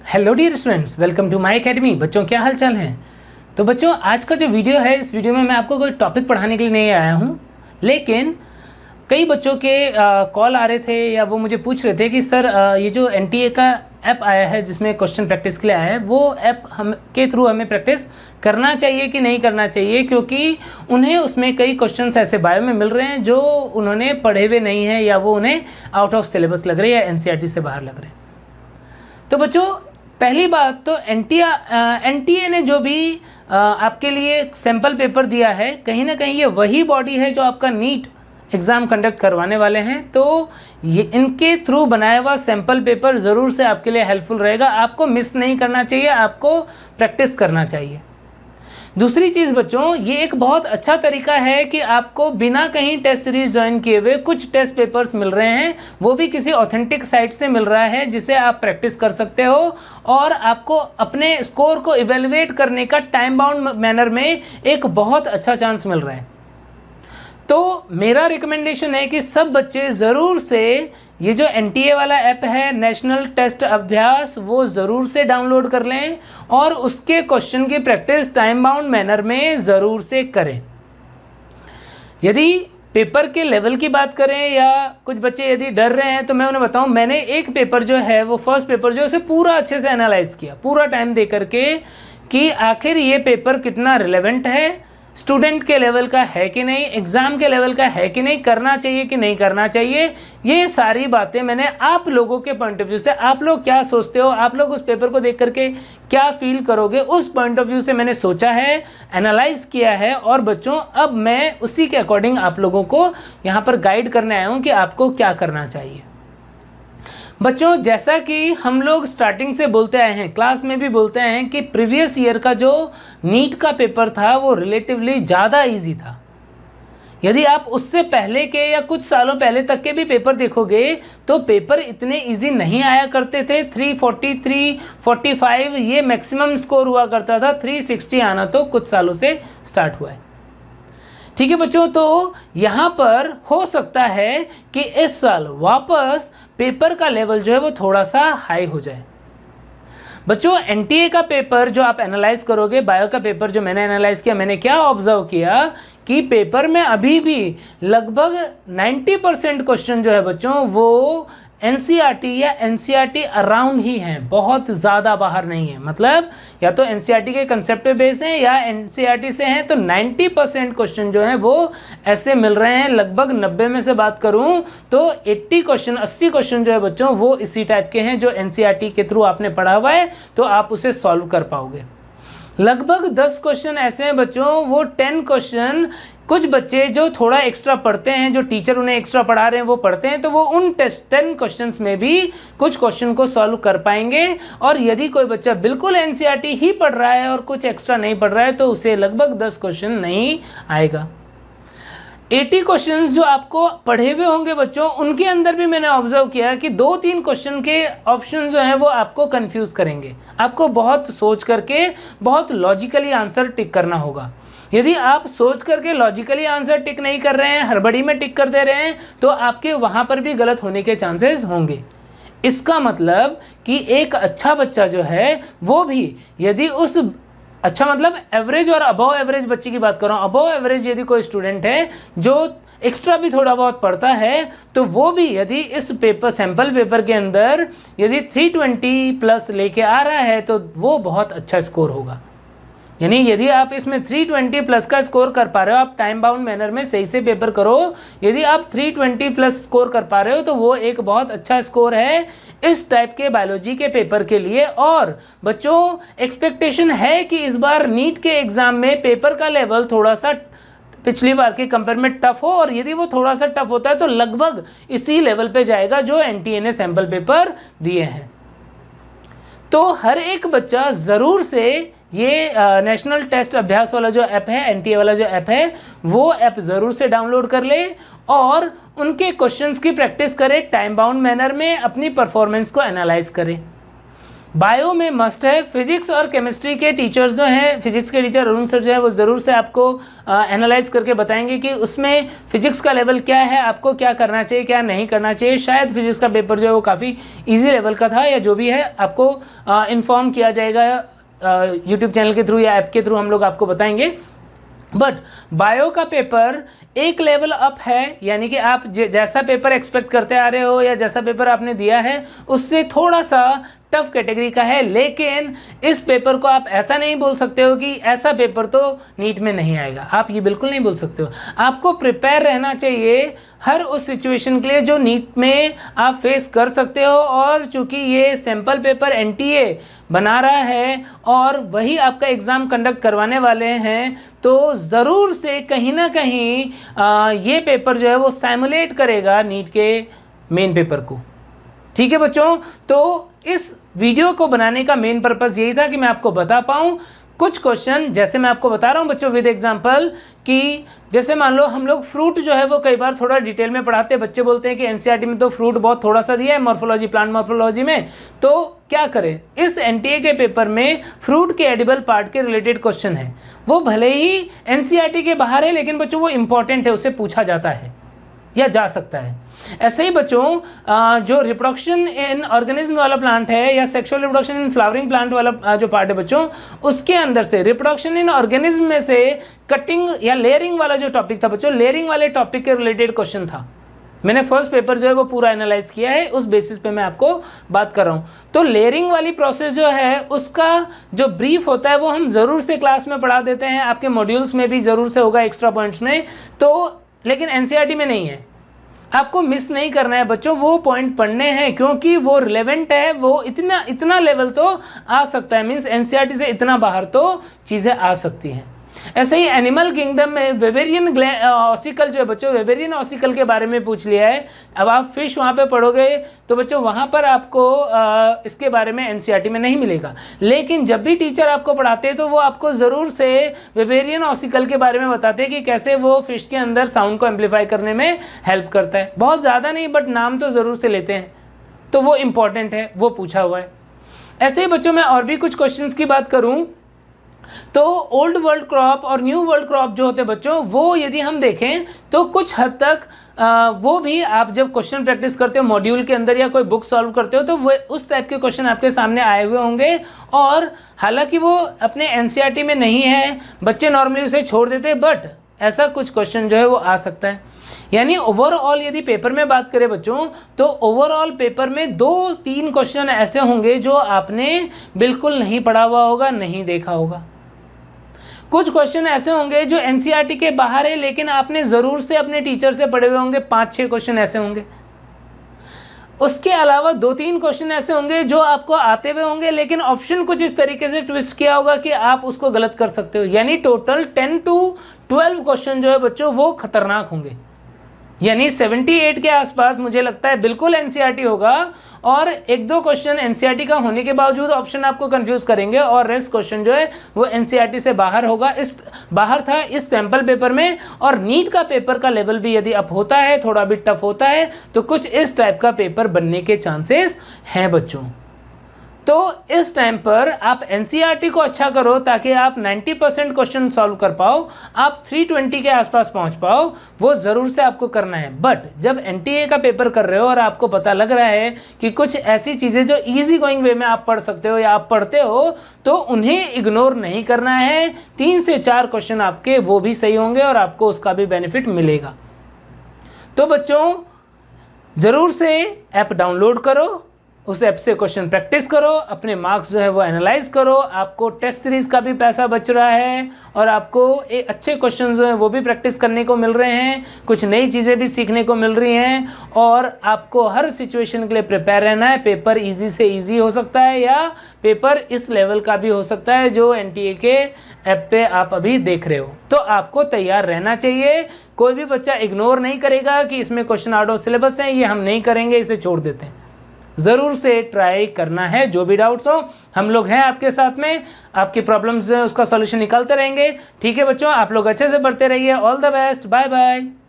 Hello dear students, welcome to my academy. बच्चों क्या हाल चाल हैं। तो बच्चों आज का जो वीडियो है, इस वीडियो में मैं आपको कोई टॉपिक पढ़ाने के लिए नहीं आया हूँ, लेकिन कई बच्चों के कॉल आ रहे थे या वो मुझे पूछ रहे थे कि सर ये जो एनटीए का ऐप आया है जिसमें क्वेश्चन प्रैक्टिस के लिए आया है, वो ऐप हम के थ्रू हमें प्रैक्टिस करना चाहिए कि नहीं करना चाहिए, क्योंकि उन्हें उसमें कई क्वेश्चंस ऐसे बायो में मिल रहे हैं जो उन्होंने पढ़े हुए नहीं हैं या वो उन्हें आउट ऑफ सिलेबस लग रहे हैं या एनसीईआरटी से बाहर लग रहे हैं। तो बच्चों पहली बात तो एनटीए ने जो भी आपके लिए सैम्पल पेपर दिया है, कहीं ना कहीं ये वही बॉडी है जो आपका नीट एग्ज़ाम कंडक्ट करवाने वाले हैं। तो ये इनके थ्रू बनाया हुआ सैम्पल पेपर ज़रूर से आपके लिए हेल्पफुल रहेगा। आपको मिस नहीं करना चाहिए, आपको प्रैक्टिस करना चाहिए। दूसरी चीज़ बच्चों, ये एक बहुत अच्छा तरीका है कि आपको बिना कहीं टेस्ट सीरीज ज्वाइन किए हुए कुछ टेस्ट पेपर्स मिल रहे हैं, वो भी किसी ऑथेंटिक साइट से मिल रहा है जिसे आप प्रैक्टिस कर सकते हो और आपको अपने स्कोर को इवेलुएट करने का टाइम बाउंड मैनर में एक बहुत अच्छा चांस मिल रहा है। तो मेरा रिकमेंडेशन है कि सब बच्चे ज़रूर से ये जो एनटीए वाला ऐप है, नेशनल टेस्ट अभ्यास, वो ज़रूर से डाउनलोड कर लें और उसके क्वेश्चन की प्रैक्टिस टाइम बाउंड मैनर में ज़रूर से करें। यदि पेपर के लेवल की बात करें या कुछ बच्चे यदि डर रहे हैं, तो मैं उन्हें बताऊं, मैंने एक पेपर जो है वो फर्स्ट पेपर जो है उसे पूरा अच्छे से एनालाइज किया, पूरा टाइम दे करके कि आखिर ये पेपर कितना रिलेवेंट है, स्टूडेंट के लेवल का है कि नहीं, एग्ज़ाम के लेवल का है कि नहीं, करना चाहिए कि नहीं करना चाहिए। ये सारी बातें मैंने आप लोगों के पॉइंट ऑफ व्यू से, आप लोग क्या सोचते हो, आप लोग उस पेपर को देख करके क्या फील करोगे, उस पॉइंट ऑफ व्यू से मैंने सोचा है, एनालाइज किया है। और बच्चों अब मैं उसी के अकॉर्डिंग आप लोगों को यहाँ पर गाइड करने आया हूँ कि आपको क्या करना चाहिए। बच्चों जैसा कि हम लोग स्टार्टिंग से बोलते आए हैं, क्लास में भी बोलते आए हैं कि प्रीवियस ईयर का जो नीट का पेपर था वो रिलेटिवली ज़्यादा इजी था। यदि आप उससे पहले के या कुछ सालों पहले तक के भी पेपर देखोगे तो पेपर इतने इजी नहीं आया करते थे। 340, 345 ये मैक्सिमम स्कोर हुआ करता था, 360 आना तो कुछ सालों से स्टार्ट हुआ है। ठीक है बच्चों, तो यहाँ पर हो सकता है कि इस साल वापस पेपर का लेवल जो है वो थोड़ा सा हाई हो जाए। बच्चों एनटीए का पेपर जो आप एनालाइज करोगे, बायो का पेपर जो मैंने एनालाइज किया, मैंने क्या ऑब्जर्व किया कि पेपर में अभी भी लगभग 90% क्वेश्चन जो है बच्चों वो एनसीईआरटी या एनसीईआरटी अराउंड ही हैं, बहुत ज़्यादा बाहर नहीं है। मतलब या तो एनसीईआरटी के कंसेप्ट पे बेस हैं या एनसीईआरटी से हैं। तो 90% क्वेश्चन जो हैं वो ऐसे मिल रहे हैं। लगभग 90 में से बात करूं तो 80 क्वेश्चन जो है बच्चों वो इसी टाइप के हैं जो एनसीईआरटी के थ्रू आपने पढ़ा हुआ है, तो आप उसे सॉल्व कर पाओगे। लगभग 10 क्वेश्चन ऐसे हैं बच्चों, वो 10 क्वेश्चन कुछ बच्चे जो थोड़ा एक्स्ट्रा पढ़ते हैं, जो टीचर उन्हें एक्स्ट्रा पढ़ा रहे हैं वो पढ़ते हैं, तो वो उन 10 क्वेश्चंस में भी कुछ क्वेश्चन को सॉल्व कर पाएंगे। और यदि कोई बच्चा बिल्कुल एनसीईआरटी ही पढ़ रहा है और कुछ एक्स्ट्रा नहीं पढ़ रहा है तो उसे लगभग 10 क्वेश्चन नहीं आएगा। 80 क्वेश्चंस जो आपको पढ़े हुए होंगे बच्चों, उनके अंदर भी मैंने ऑब्जर्व किया कि 2-3 क्वेश्चन के ऑप्शन जो हैं वो आपको कंफ्यूज करेंगे। आपको बहुत सोच करके बहुत लॉजिकली आंसर टिक करना होगा। यदि आप सोच करके लॉजिकली आंसर टिक नहीं कर रहे हैं, हड़बड़ी में टिक कर दे रहे हैं, तो आपके वहाँ पर भी गलत होने के चांसेस होंगे। इसका मतलब कि एक अच्छा बच्चा जो है वो भी यदि उस अच्छा मतलब एवरेज और अबव एवरेज बच्चे की बात कर रहा हूँ, अबव एवरेज यदि कोई स्टूडेंट है जो एक्स्ट्रा भी थोड़ा बहुत पढ़ता है, तो वो भी यदि इस पेपर सैम्पल पेपर के अंदर यदि 320 प्लस लेके आ रहा है तो वो बहुत अच्छा स्कोर होगा। यानी यदि आप इसमें 320 प्लस का स्कोर कर पा रहे हो, आप टाइम बाउंड मैनर में सही से पेपर करो, यदि आप 320 प्लस स्कोर कर पा रहे हो तो वो एक बहुत अच्छा स्कोर है इस टाइप के बायोलॉजी के पेपर के लिए। और बच्चों एक्सपेक्टेशन है कि इस बार नीट के एग्ज़ाम में पेपर का लेवल थोड़ा सा पिछली बार के कंपेयर में टफ हो, और यदि वो थोड़ा सा टफ होता है तो लगभग इसी लेवल पे जाएगा जो एनटीए ने सैम्पल पेपर दिए हैं। तो हर एक बच्चा ज़रूर से ये नेशनल टेस्ट अभ्यास वाला जो ऐप है, एनटीए वाला जो ऐप है, वो ऐप ज़रूर से डाउनलोड कर ले और उनके क्वेश्चंस की प्रैक्टिस करे, टाइम बाउंड मैनर में अपनी परफॉर्मेंस को एनालाइज करें। बायो में मस्ट है। फिजिक्स और केमिस्ट्री के टीचर्स जो हैं, फिजिक्स के टीचर अरुण सर जो है वो ज़रूर से आपको एनालाइज करके बताएंगे कि उसमें फिजिक्स का लेवल क्या है, आपको क्या करना चाहिए क्या नहीं करना चाहिए। शायद फिजिक्स का पेपर जो है वो काफ़ी ईजी लेवल का था, या जो भी है आपको इन्फॉर्म किया जाएगा यूट्यूब चैनल के थ्रू या ऐप के थ्रू हम लोग आपको बताएंगे। बट बायो का पेपर एक लेवल अप है, यानी कि आप जैसा पेपर एक्सपेक्ट करते आ रहे हो या जैसा पेपर आपने दिया है उससे थोड़ा सा टफ कैटेगरी का है। लेकिन इस पेपर को आप ऐसा नहीं बोल सकते हो कि ऐसा पेपर तो नीट में नहीं आएगा, आप ये बिल्कुल नहीं बोल सकते हो। आपको प्रिपेयर रहना चाहिए हर उस सिचुएशन के लिए जो नीट में आप फेस कर सकते हो। और चूंकि ये सैम्पल पेपर एनटीए बना रहा है और वही आपका एग्ज़ाम कंडक्ट करवाने वाले हैं, तो ज़रूर से कहीं ना कहीं ये पेपर जो है वो सिमुलेट करेगा नीट के मेन पेपर को। ठीक है बच्चों, तो इस वीडियो को बनाने का मेन पर्पस यही था कि मैं आपको बता पाऊँ कुछ क्वेश्चन, जैसे मैं आपको बता रहा हूँ बच्चों विद एग्जांपल, कि जैसे मान लो हम लोग फ्रूट जो है वो कई बार थोड़ा डिटेल में पढ़ाते हैं। बच्चे बोलते हैं कि एनसीईआरटी में तो फ्रूट बहुत थोड़ा सा दिया है मॉर्फोलॉजी, प्लांट मॉर्फोलॉजी में, तो क्या करें। इस एनटीए के पेपर में फ्रूट के एडिबल पार्ट के रिलेटेड क्वेश्चन है, वो भले ही एनसीईआरटी के बाहर है लेकिन बच्चों वो इंपॉर्टेंट है, उससे पूछा जाता है या जा सकता है। ऐसे ही बच्चों जो रिप्रोडक्शन इन ऑर्गेनिज्म वाला प्लांट है या sexual reproduction in flowering plant वाला जो पार्ट है बच्चों, उसके अंदर से रिप्रोडक्शन इन ऑर्गेनिज्म में से कटिंग या लेयरिंग वाला जो टॉपिक था बच्चों, लेयरिंग वाले टॉपिक के रिलेटेड क्वेश्चन था। मैंने फर्स्ट पेपर जो है वो पूरा एनालाइज किया है, उस बेसिस पे मैं आपको बात कर रहा हूँ। तो लेयरिंग वाली प्रोसेस जो है उसका जो ब्रीफ होता है वो हम ज़रूर से क्लास में पढ़ा देते हैं, आपके मॉड्यूल्स में भी ज़रूर से होगा एक्स्ट्रा पॉइंट्स में, तो लेकिन एनसीईआरटी में नहीं है। आपको मिस नहीं करना है बच्चों, वो पॉइंट पढ़ने हैं क्योंकि वो रिलेवेंट है, वो इतना लेवल तो आ सकता है, मीन्स एनसीईआरटी से इतना बाहर तो चीज़ें आ सकती हैं। ऐसे ही एनिमल किंगडम में वेबेरियन ऑसिकल जो है बच्चों, वेबेरियन ऑसिकल के बारे में पूछ लिया है। अब आप फिश वहाँ पे पढ़ोगे तो बच्चों वहाँ पर आपको इसके बारे में एनसीईआरटी में नहीं मिलेगा, लेकिन जब भी टीचर आपको पढ़ाते हैं तो वो आपको ज़रूर से वेबेरियन ऑसिकल के बारे में बताते हैं कि कैसे वो फिश के अंदर साउंड को एम्पलीफाई करने में हेल्प करता है। बहुत ज़्यादा नहीं बट नाम तो ज़रूर से लेते हैं, तो वो इम्पॉर्टेंट है, वो पूछा हुआ है। ऐसे ही बच्चों मैं और भी कुछ क्वेश्चंस की बात करूं तो ओल्ड वर्ल्ड क्रॉप और न्यू वर्ल्ड क्रॉप जो होते हैं बच्चों, वो यदि हम देखें तो कुछ हद तक वो भी आप जब क्वेश्चन प्रैक्टिस करते हो मॉड्यूल के अंदर या कोई बुक सॉल्व करते हो तो वो उस टाइप के क्वेश्चन आपके सामने आए हुए होंगे। और हालांकि वो अपने एनसीईआरटी में नहीं है, बच्चे नॉर्मली उसे छोड़ देते हैं, बट ऐसा कुछ क्वेश्चन जो है वो आ सकता है। यानी ओवरऑल यदि पेपर में बात करें बच्चों तो ओवरऑल पेपर में 2-3 क्वेश्चन ऐसे होंगे जो आपने बिल्कुल नहीं पढ़ा हुआ होगा, नहीं देखा होगा। कुछ क्वेश्चन ऐसे होंगे जो एनसीईआरटी के बाहर है लेकिन आपने ज़रूर से अपने टीचर से पढ़े हुए होंगे, 5-6 क्वेश्चन ऐसे होंगे। उसके अलावा 2-3 क्वेश्चन ऐसे होंगे जो आपको आते हुए होंगे लेकिन ऑप्शन कुछ इस तरीके से ट्विस्ट किया होगा कि आप उसको गलत कर सकते हो। यानी टोटल 10 to 12 क्वेश्चन जो है बच्चों वो खतरनाक होंगे। यानी 78 के आसपास मुझे लगता है बिल्कुल एनसीईआरटी होगा, और 1-2 क्वेश्चन एनसीईआरटी का होने के बावजूद ऑप्शन आपको कंफ्यूज करेंगे, और रेस्ट क्वेश्चन जो है वो एनसीईआरटी से बाहर होगा, इस बाहर था इस सैम्पल पेपर में। और नीट का पेपर का लेवल भी यदि अप होता है, थोड़ा भी टफ होता है, तो कुछ इस टाइप का पेपर बनने के चांसेस हैं बच्चों। तो इस टाइम पर आप एनसीईआरटी को अच्छा करो ताकि आप 90% क्वेश्चन सॉल्व कर पाओ, आप 320 के आसपास पहुंच पाओ, वो ज़रूर से आपको करना है। बट जब एनटीए का पेपर कर रहे हो और आपको पता लग रहा है कि कुछ ऐसी चीज़ें जो इजी गोइंग वे में आप पढ़ सकते हो या आप पढ़ते हो, तो उन्हें इग्नोर नहीं करना है। 3 से 4 क्वेश्चन आपके वो भी सही होंगे और आपको उसका भी बेनिफिट मिलेगा। तो बच्चों ज़रूर से ऐप डाउनलोड करो, उस ऐप से क्वेश्चन प्रैक्टिस करो, अपने मार्क्स जो है वो एनालाइज करो। आपको टेस्ट सीरीज़ का भी पैसा बच रहा है और आपको एक अच्छे क्वेश्चन जो हैं वो भी प्रैक्टिस करने को मिल रहे हैं, कुछ नई चीज़ें भी सीखने को मिल रही हैं, और आपको हर सिचुएशन के लिए प्रिपेयर रहना है। पेपर इजी से इजी हो सकता है या पेपर इस लेवल का भी हो सकता है जो एनटीए के ऐप पे आप अभी देख रहे हो, तो आपको तैयार रहना चाहिए। कोई भी बच्चा इग्नोर नहीं करेगा कि इसमें क्वेश्चन आउट ऑफ सिलेबस हैं, ये हम नहीं करेंगे, इसे छोड़ देते हैं। ज़रूर से ट्राई करना है। जो भी डाउट्स हो हम लोग हैं आपके साथ में, आपकी प्रॉब्लम्स उसका सॉल्यूशन निकालते रहेंगे। ठीक है बच्चों, आप लोग अच्छे से पढ़ते रहिए। All the best, bye bye.